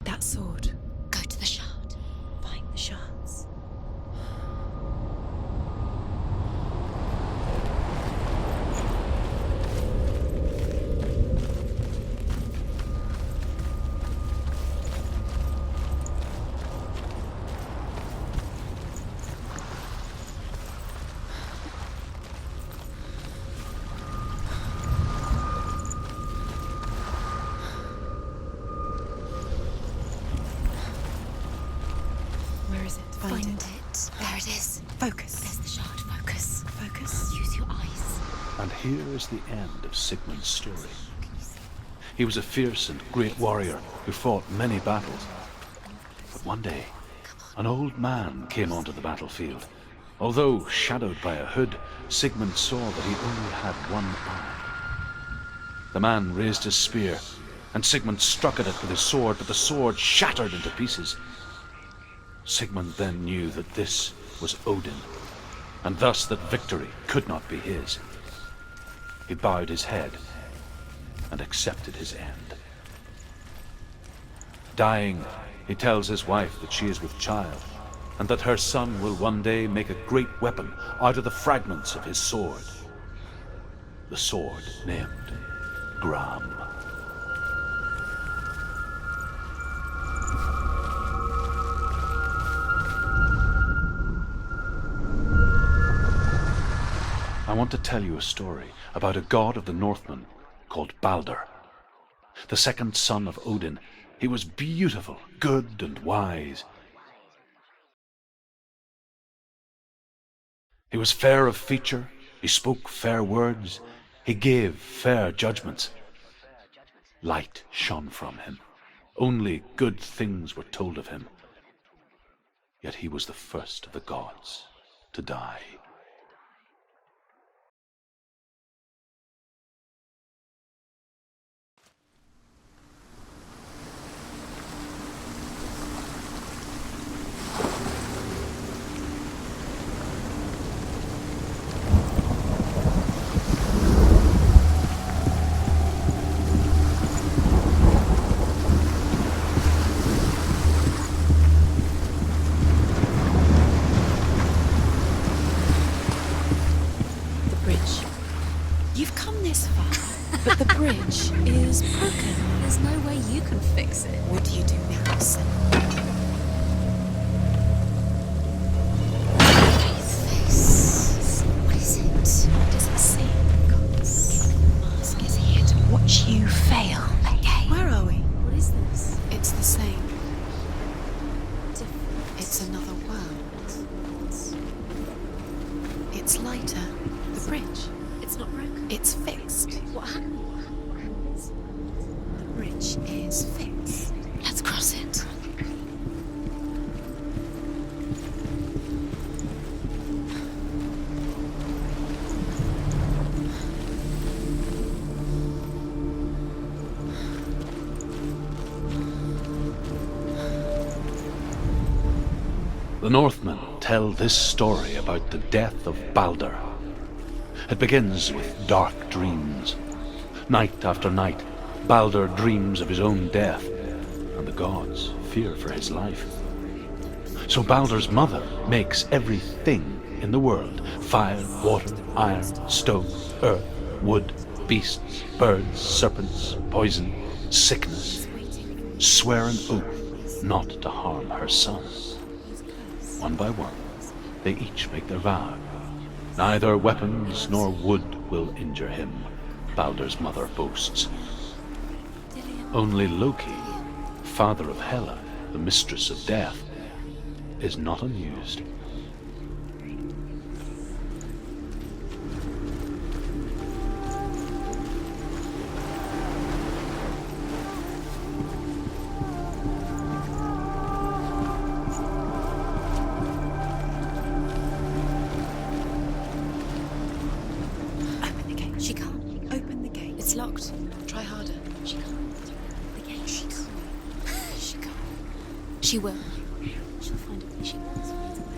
That sword. Go to the shard. Find the shards. Where is it? Find it. There it is. Focus. There's the shard. Focus. Focus. Use your eyes. And here is the end of Sigmund's story. He was a fierce and great warrior who fought many battles. But one day, an old man came onto the battlefield. Although shadowed by a hood, Sigmund saw that he only had one eye. The man raised his spear, and Sigmund struck at it with his sword, but the sword shattered into pieces. Sigmund then knew that this was Odin, and thus that victory could not be his. He bowed his head and accepted his end. Dying, he tells his wife that she is with child, and that her son will one day make a great weapon out of the fragments of his sword. The sword named Gram. I want to tell you a story about a god of the Northmen called Balder. The second son of Odin, he was beautiful, good, and wise. He was fair of feature, he spoke fair words, he gave fair judgments. Light shone from him. Only good things were told of him. Yet he was the first of the gods to die. You've come this far, but the bridge is broken. There's no way you can fix it. What do you do now, Senua? Face. What is it? Does it see? The mask is here to watch you fail. Okay. Where are we? What is this? It's the same. Different. It's another world. It's lighter. The bridge. It's not broken. It's fixed. What happened? The bridge is fixed. Let's cross it. The Northmen tell this story about the death of Balder. It begins with dark dreams. Night after night, Balder dreams of his own death, and the gods fear for his life. So Balder's mother makes everything in the world: fire, water, iron, stone, earth, wood, beasts, birds, serpents, poison, sickness, swear an oath not to harm her son. One by one, they each make their vow. Neither weapons nor wood will injure him, Balder's mother boasts. Only Loki, father of Hela, the mistress of death, is not amused. She can't. Open the gate. It's locked. Try harder. She can't. The gate. She can't. She can't. She will. She'll find a way. She always finds a way.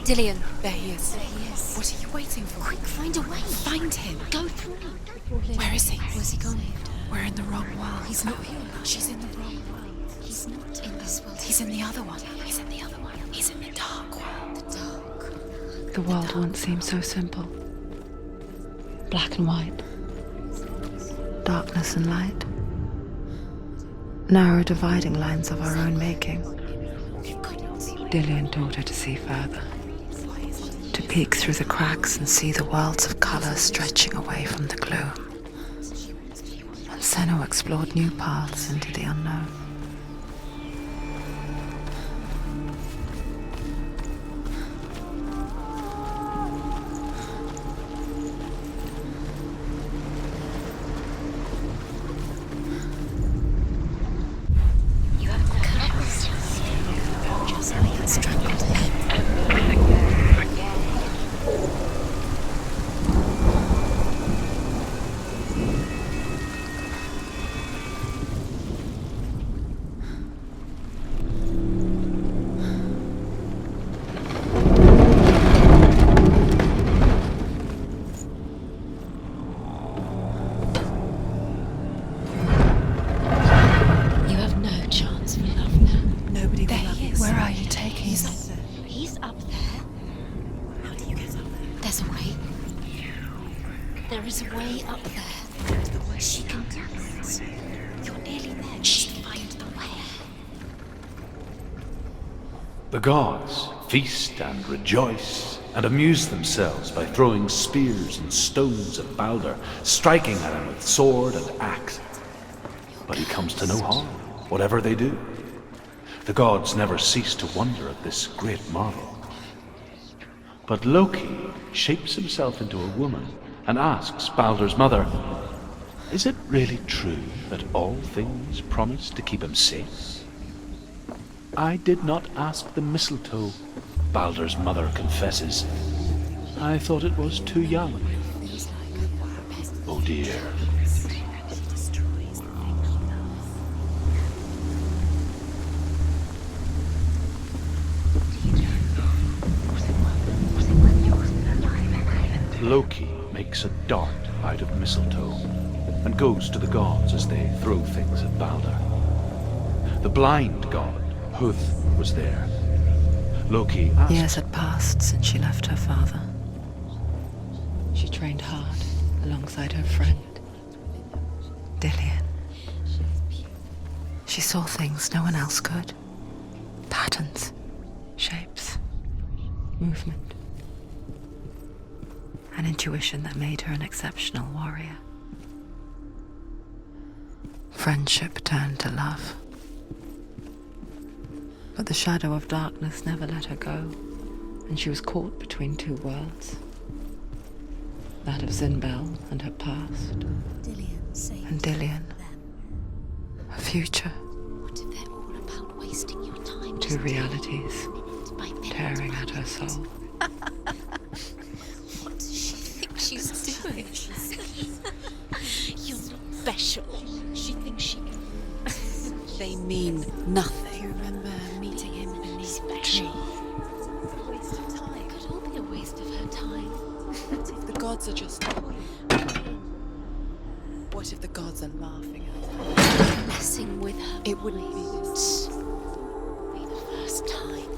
Dillion. There he is. There he is. What are you waiting for? Quick, find a way. Find him. Go through. Where is he? Where's he gone? We're in the wrong world. He's not here. She's in the wrong world. He's not in this world. He's in the other one. He's in the other one. He's in the dark world. The dark. The world once seemed so simple. Black and white. Darkness and light. Narrow dividing lines of our own making. Dillion taught her to see further. To peek through the cracks and see the worlds of colour stretching away from the gloom. And Senua explored new paths into the unknown. You have the curse. Just like it strangled him. You have no chance for love now. Nobody There will love he you. is. Where are you taking He's me? up there. He's up there. How do you get up there? There's a way. There is a way up there. She can do it. You're nearly there. Just find the way. The gods feast and rejoice and amuse themselves by throwing spears and stones at Balder, striking at him with sword and axe. But he comes to no harm, whatever they do. The gods never cease to wonder at this great marvel. But Loki shapes himself into a woman and asks Balder's mother, "Is it really true that all things promise to keep him safe?" "I did not ask the mistletoe," Balder's mother confesses. "I thought it was too young." Oh dear. Loki makes a dart out of mistletoe and goes to the gods as they throw things at Balder. The blind god, Huth, was there. Loki asked, Years had passed since she left her father. She trained hard alongside her friend, Dillion. She saw things no one else could. Patterns, shapes, movement. An intuition that made her an exceptional warrior. Friendship turned to love. But the shadow of darkness never let her go, and she was caught between two worlds. That of Zinbel and her past, Dillion saved and Dillion, them. her future. What if they're all about wasting your time? Two realities Minute by minute tearing by at her soul. What does she think she's doing? You're not special. She thinks she can. They mean nothing. You remember meeting him beneath the tree? A waste of time. It could all be a waste of her time. What if the gods are just What if the gods are laughing at her? Messing with her. It wouldn't be this. Be the first time.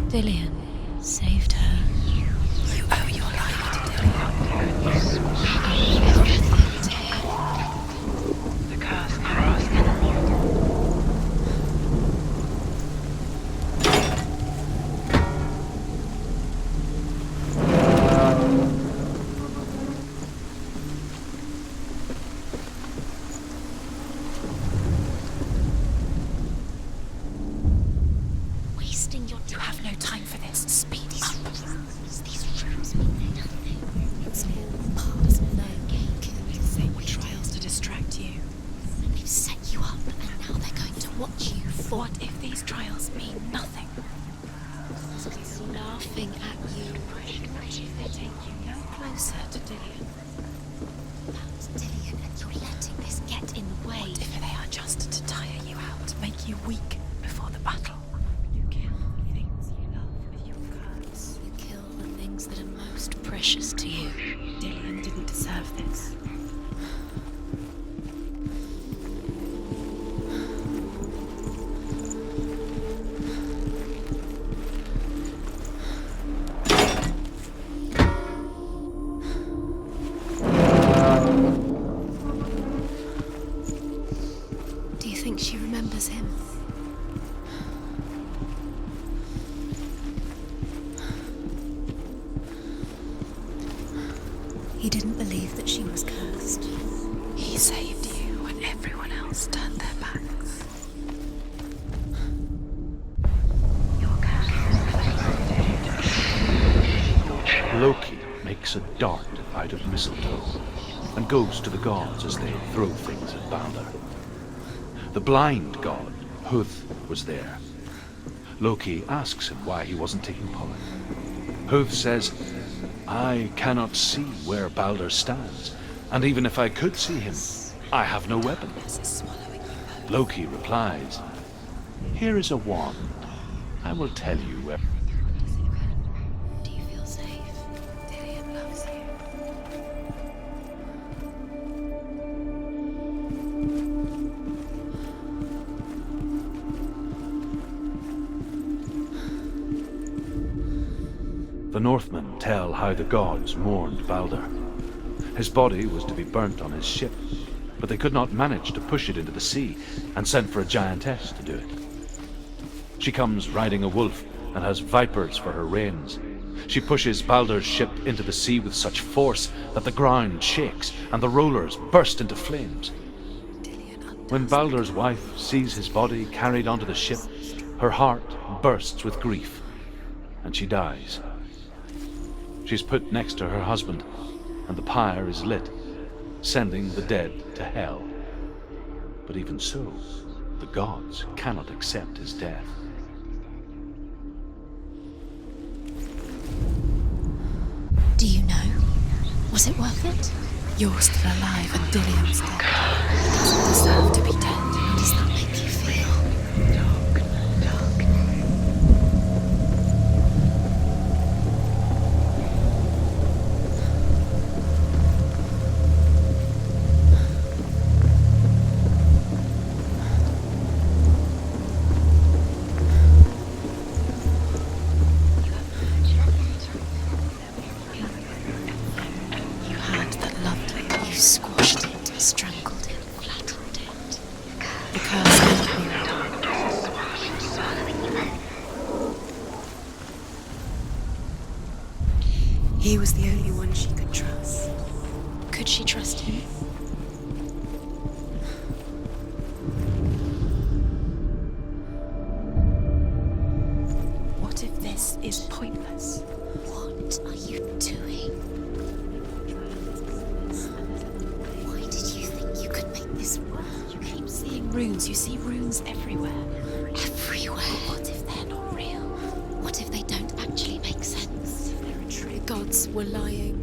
Dillion saved her. You owe your life to Dillion. Everything to him. The curse crossed. Wasting your time. You have no time for this. most precious to you. Dillion didn't deserve this. Do you think she remembers him? He didn't believe that she was cursed. He saved you when everyone else turned their backs. Loki makes a dart out of mistletoe and goes to the gods as they throw things at Balder. The blind god, Huth, was there. Loki asks him why he wasn't taking pollen. Huth says, "I cannot see where Balder stands, and even if I could see him, I have no weapon." Loki replies, "Here is a wand. I will tell you where..." Do you feel safe? Dillion loves you. The Northmen tell how the gods mourned Balder. His body was to be burnt on his ship, but they could not manage to push it into the sea and sent for a giantess to do it. She comes riding a wolf and has vipers for her reins. She pushes Balder's ship into the sea with such force that the ground shakes and the rollers burst into flames. When Balder's wife sees his body carried onto the ship, her heart bursts with grief, and she dies. She's put next to her husband, and the pyre is lit, sending the dead to hell. But even so, the gods cannot accept his death. Do you know? Was it worth it? You're still alive and Dillion's dead. He doesn't deserve to be dead. How does that make you feel? You had that loved me. You squashed it, strangled it, flattened it. Because he was the only one she could trust. Could she trust him? What if this is pointless? What are you doing? Why did you think you could make this work? You keep seeing runes. You see runes everywhere. Everywhere. What if they're not real? What if they don't actually make sense? The gods were lying.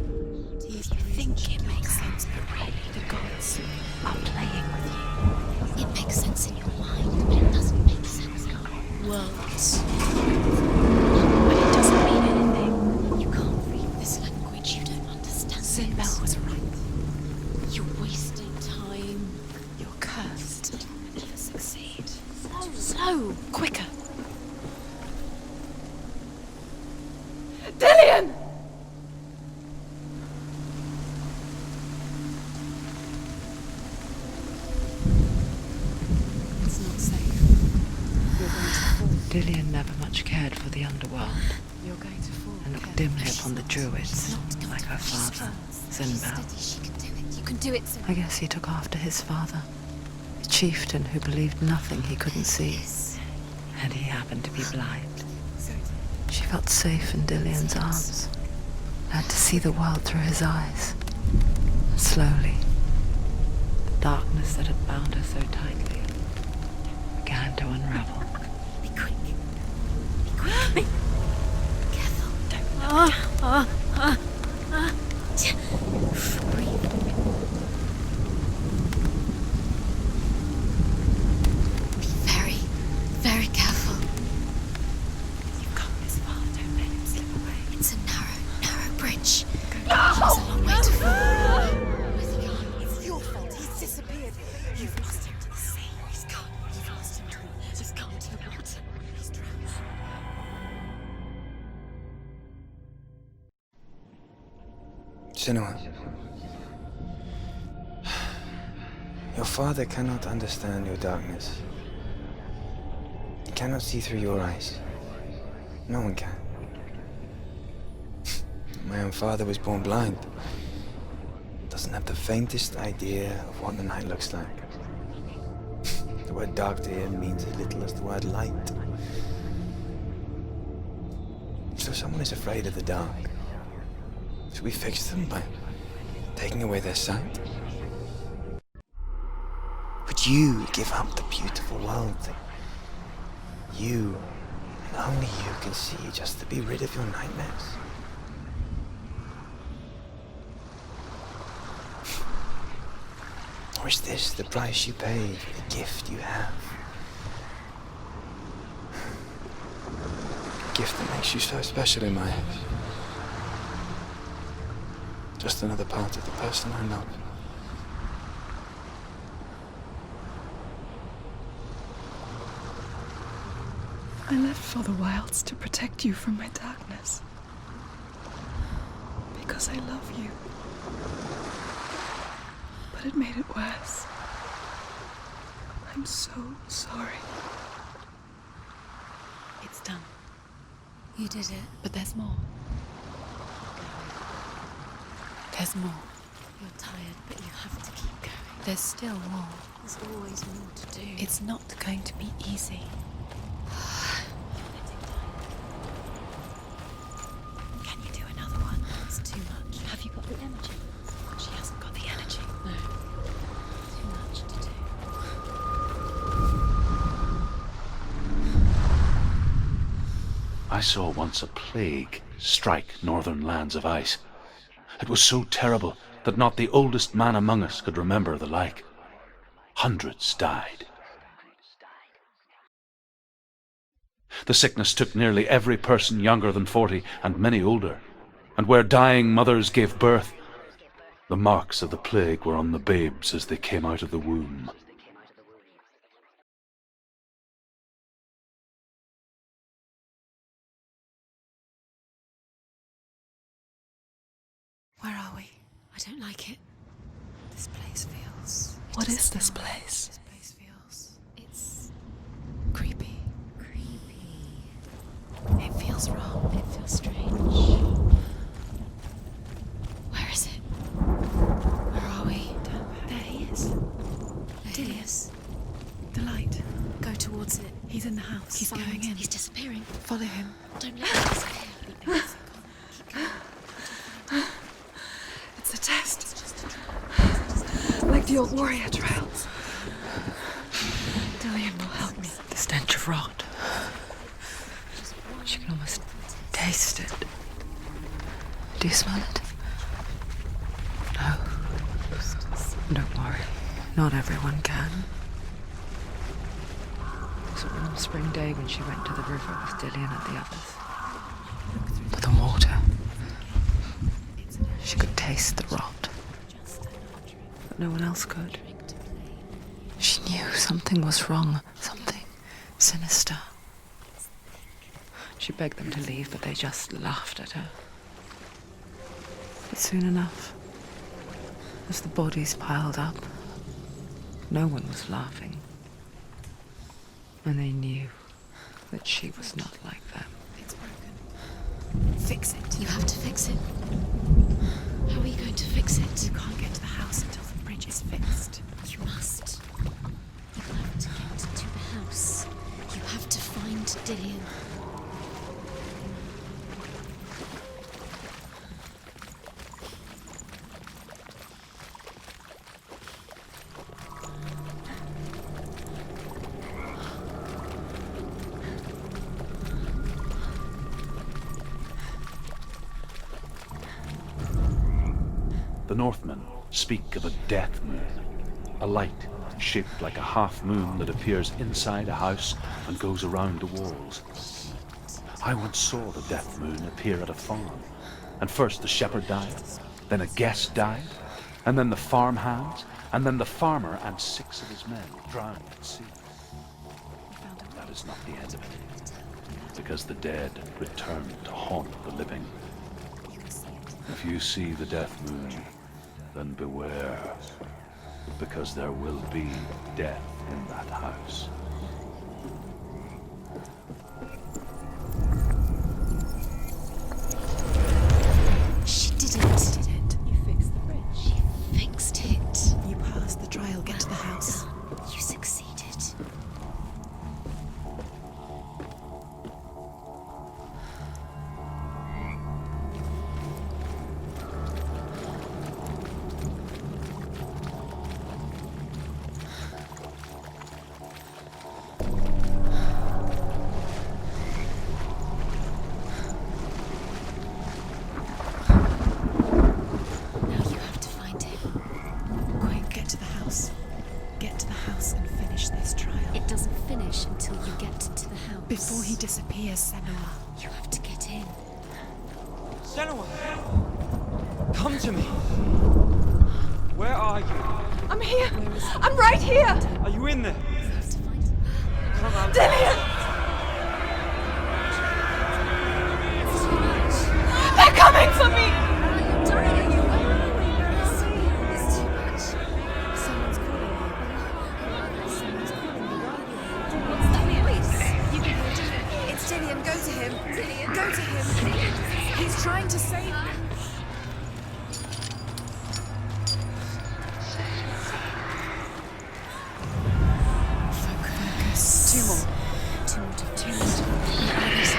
You think it makes sense, but really the gods are playing with you. It makes sense in your mind, but it doesn't make sense in Worlds. But it doesn't mean anything. You can't read this language, you don't understand Sinbel it. was right. You're wasting time. You're cursed. You'll never succeed. Slow. Quicker. Dillion! It's not safe. You're going to fall. Dillion never much cared for the underworld You're going to fall. and looked dimly upon the druids, like her father, Sinbel. She can do it. You can do it. I guess he took after his father, a chieftain who believed nothing he couldn't see, and he happened to be blind. She felt safe in Dillion's arms, learned to see the world through his eyes. And slowly, the darkness that had bound her so tightly began to unravel. Be quick. Be quick. Be careful. Don't Breathe. Be very, very careful. You've come this far, don't let him slip away. It's a narrow, narrow bridge. Senua, your father cannot understand your darkness. He cannot see through your eyes. No one can. My own father was born blind. Doesn't have the faintest idea of what the night looks like. The word dark to him means as little as the word light. So if someone is afraid of the dark, should we fix them by taking away their sight? Would you give up the beautiful world that you, and only you, can see just to be rid of your nightmares? Or is this the price you pay for the gift you have? A gift that makes you so special in my eyes. Just another part of the person I love. I left for the wilds to protect you from my darkness. Because I love you. But it made it worse. I'm so sorry. It's done. You did it. But there's more. There's more. You're tired, but you have to keep going. There's still more. There's always more to do. It's not going to be easy. Can you do another one? It's too much. Have you got the energy? She hasn't got the energy. No. Too much to do. I saw once a plague strike northern lands of ice. It was so terrible that not the oldest man among us could remember the like. Hundreds died. The sickness took nearly every person younger than 40 and many older, and where dying mothers gave birth, the marks of the plague were on the babes as they came out of the womb. Where are we? I don't like it. This place feels... What is this place? This place feels... It's... Creepy. creepy. It feels wrong. It feels strange. Where is it? Where are we? There he is. There he is. The light. Go towards it. He's in the house. He's Find- going in. He's disappearing. Follow him. Don't let him disappear. Keep going. It's a test. It's just a trial. Like the old warrior trials. Dillian will help me. The stench of rot. She can almost taste it. Do you smell it? No. Don't worry. Not everyone can. It was a warm spring day when she went to the river with Dillian and the others. But the water. She could taste the rot. But no one else could. She knew something was wrong. Something sinister. She begged them to leave, but they just laughed at her. But soon enough, as the bodies piled up, no one was laughing. And they knew that she was not like them. It's broken. Fix it. You have to fix it. How are you going to fix it? You can't get to the house until the bridge is fixed. You must. You have to get to the house. You have to find Dillian. The Northmen speak of a death moon, a light shaped like a half moon that appears inside a house and goes around the walls. I once saw the death moon appear at a farm, and first the shepherd died, then a guest died, and then the farm hands, and then the farmer and 6 of his men drowned at sea. That is not the end of it, because the dead return to haunt the living. You can see it. If you see the death moon, then beware, because there will be death in that house. She did it. You fixed the bridge. She fixed it. You passed the trial. Get to the house. You succeeded. Now you have to find him. Quick, get to the house. Get to the house and finish this trial. It doesn't finish until you get to the house. Before he disappears, Senua. You have to get in. Senua! Come to me! Where are you? I'm here. I'm right here. Are you in there? You have to find him. Come out. Dillian, It's too much. they're coming for me. I'm dying. It's too much. Someone's calling you. Someone's calling you. What's that voice? You can hear it. It's Dillian. Go to him. Dillian. Go to him. He's trying to save me. Focus. Two more. Two more. There it is.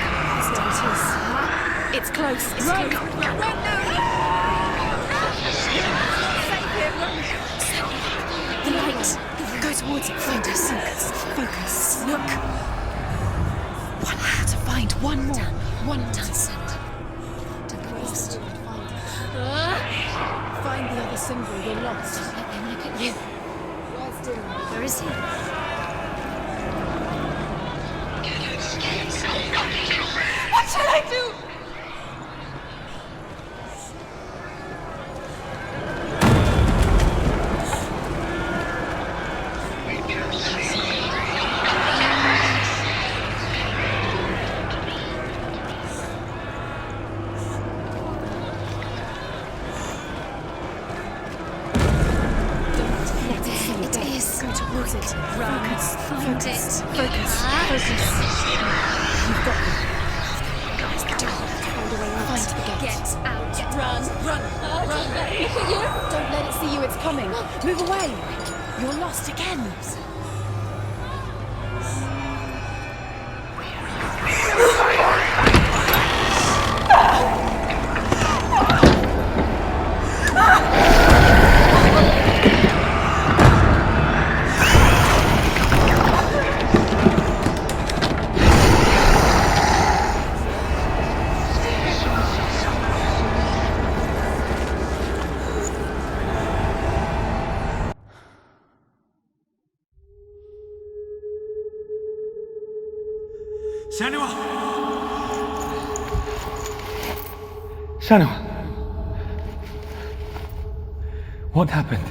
It's close. It's close. The light. Go towards it. Find us. Focus. Look. One more to find. One more. One more. Find the other symbol. You're lost. Let them look at you. Where's Dillian? Where is he? What shall I do? Let it see. It is. Go towards it. Focus. Find Focus. it. Focus. Focus. You've got them. Find a way out. Find the gate. Get out. Run. Run. Run. Look at you. Don't let it see you. It's coming. Move away. You're lost again. Senua! Senua! What happened?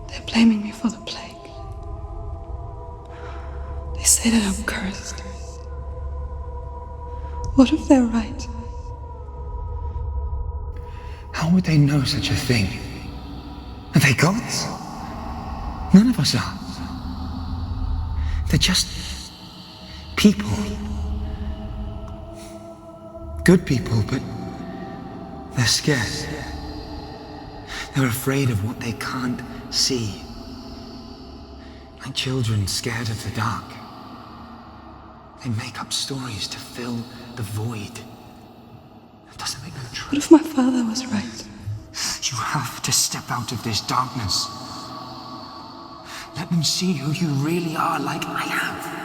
They're blaming me for the plague. They say that I'm cursed. What if they're right? How would they know such a thing? Are they gods? None of us are. They're just people. Good people, but they're scared. They're afraid of what they can't see. Like children scared of the dark. They make up stories to fill the void. It doesn't make them true. What if my father was right? You have to step out of this darkness. Let them see who you really are, like I have.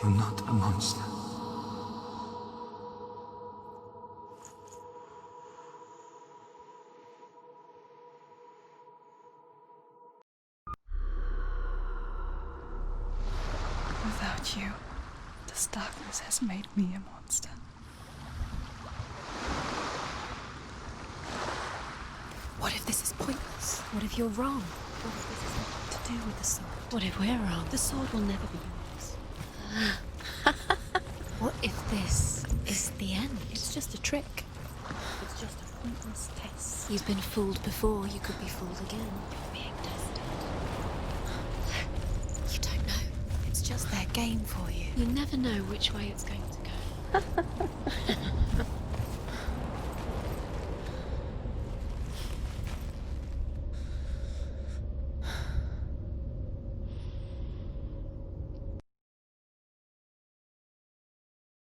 You're not a monster. Without you, this darkness has made me a monster. What if this is pointless? What if you're wrong? What if this has nothing to do with the sword? What if we're wrong? The sword will never be yours. trick. It's just a pointless test. You've been fooled before, you could be fooled again. You're being tested. You don't know. It's just their game for you. You never know which way it's going to go.